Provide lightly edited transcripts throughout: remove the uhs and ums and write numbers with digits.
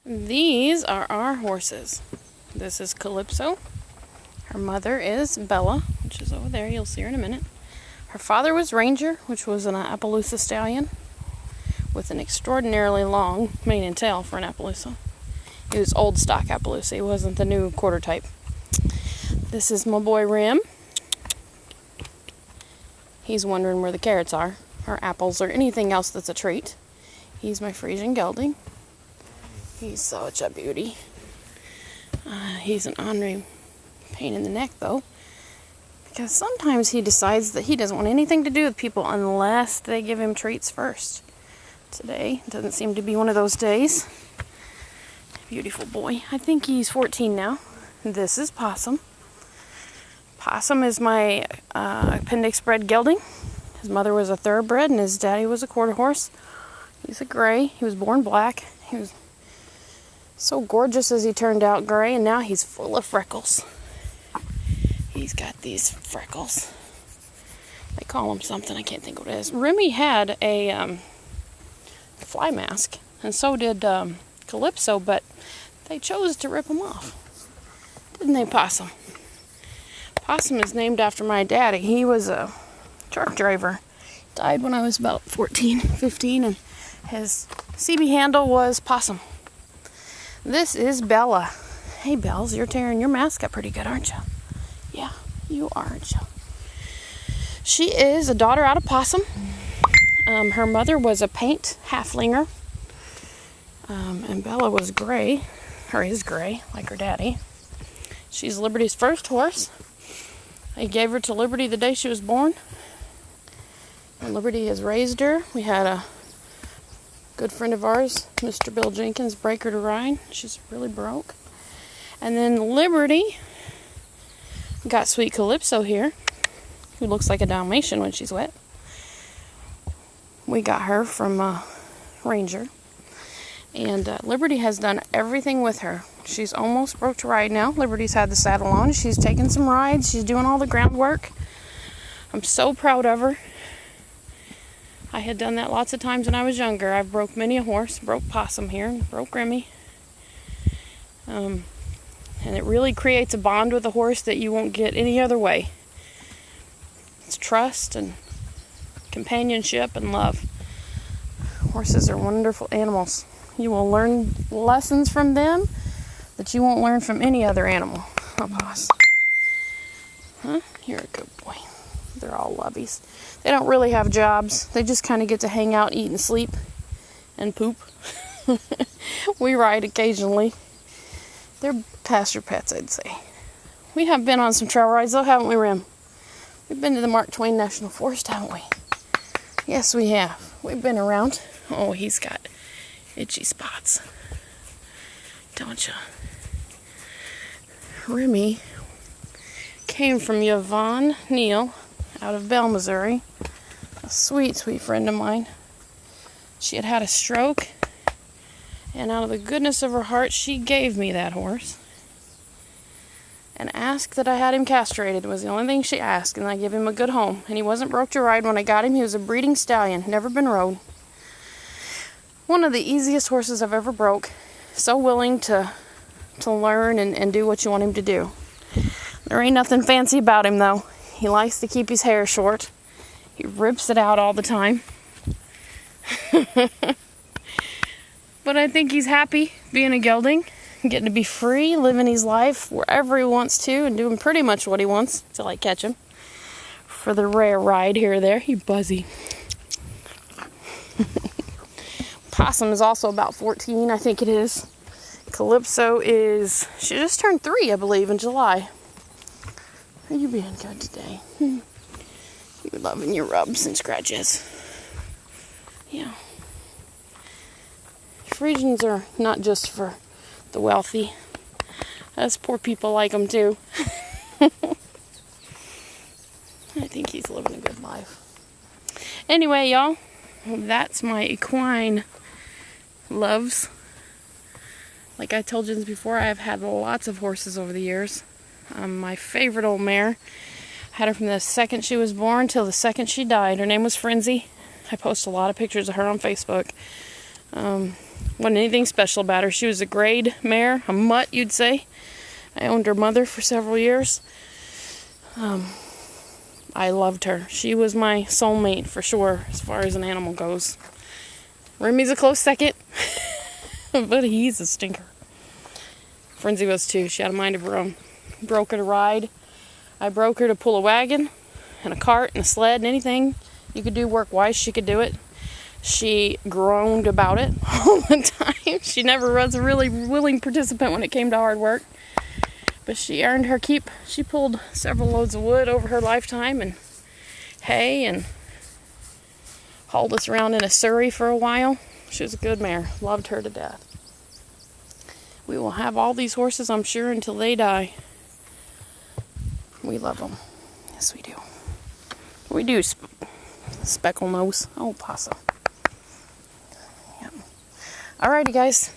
These are our horses. This is Calypso. Her mother is Bella, which is over there. You'll see her in a minute. Her father was Ranger, which was an Appaloosa stallion with an extraordinarily long mane and tail for an Appaloosa. He was old stock Appaloosa. He wasn't the new quarter type. This is my boy Rem. He's wondering where the carrots are, or apples, or anything else that's a treat. He's my Frisian gelding. He's such a beauty. He's an ornery pain in the neck, though, because sometimes he decides that he doesn't want anything to do with people unless they give him treats first. Today doesn't seem to be one of those days. Beautiful boy. I think he's 14 now. This is Possum. Possum is my appendix bred gelding. His mother was a thoroughbred and his daddy was a quarter horse. He's a gray. He was born black. He was so gorgeous as he turned out gray, and now he's full of freckles. He's got these freckles. They call him something. I can't think what it is. Remmy had a fly mask, and so did Calypso, but they chose to rip him off. Didn't they, Possum? Possum is named after my daddy. He was a truck driver. Died when I was about 14, 15, and his CB handle was Possum. This is Bella. Hey, Bells, you're tearing your mask up pretty good, aren't you? Yeah, you are, aren't you? She is a daughter out of Possum. Her mother was a paint halflinger. And Bella was gray, or is gray, like her daddy. She's Liberty's first horse. I gave her to Liberty the day she was born. And Liberty has raised her. We had a good friend of ours, Mr. Bill Jenkins, break her to ride. She's really broke. And then Liberty got sweet Calypso here, who looks like a Dalmatian when she's wet. We got her from Ranger. And Liberty has done everything with her. She's almost broke to ride now. Liberty's had the saddle on. She's taken some rides. She's doing all the groundwork. I'm so proud of her. I had done that lots of times when I was younger. I broke many a horse. Broke Possum here. Broke Remmy. And it really creates a bond with a horse that you won't get any other way. It's trust and companionship and love. Horses are wonderful animals. You will learn lessons from them that you won't learn from any other animal. Oh, boss. Huh? You're a good boy. They're all lovies. They don't really have jobs. They just kind of get to hang out, eat, and sleep, and poop. We ride occasionally. They're pasture pets, I'd say. We have been on some trail rides, though, haven't we, Rem? We've been to the Mark Twain National Forest, haven't we? Yes, we have. We've been around. Oh, he's got itchy spots. Don't you? Remmy came from Yvonne Neal out of Bell, Missouri. A sweet, sweet friend of mine. She had had a stroke, and out of the goodness of her heart, she gave me that horse and asked that I had him castrated. It was the only thing she asked, and I gave him a good home. And he wasn't broke to ride when I got him. He was a breeding stallion, never been rode. One of the easiest horses I've ever broke. So willing to learn and do what you want him to do. There ain't nothing fancy about him, though. He likes to keep his hair short. He rips it out all the time. But I think he's happy being a gelding, getting to be free, living his life wherever he wants to, and doing pretty much what he wants till I catch him for the rare ride here or there. He buzzy. Possum is also about 14, I think it is. Calypso is, she just turned 3, I believe, in July. Are you being good today? You're loving your rubs and scratches. Yeah. Frisians are not just for the wealthy. Us poor people like them too. I think he's living a good life. Anyway, y'all, that's my equine loves. Like I told you before, I've had lots of horses over the years. My favorite old mare, had her from the second she was born till the second she died. Her name was Frenzy. I post a lot of pictures of her on Facebook. Wasn't anything special about her. She was a grade mare, a mutt, you'd say. I owned her mother for several years. I loved her. She was my soulmate for sure, as far as an animal goes. Remy's a close second, but he's a stinker. Frenzy was too. She had a mind of her own. Broke her to ride. I broke her to pull a wagon and a cart and a sled and anything you could do work-wise, she could do it. She groaned about it all the time. She never was a really willing participant when it came to hard work. But she earned her keep. She pulled several loads of wood over her lifetime and hay and hauled us around in a surrey for a while. She was a good mare. Loved her to death. We will have all these horses, I'm sure, until they die. We love them. Yes, we do. We do, Speckle Nose. Oh, Possum. Yep. Alrighty, guys.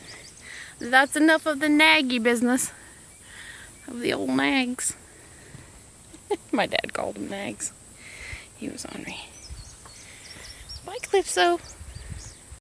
That's enough of the naggy business. Of the old nags. My dad called them nags. He was ornery. Bye, Calypso.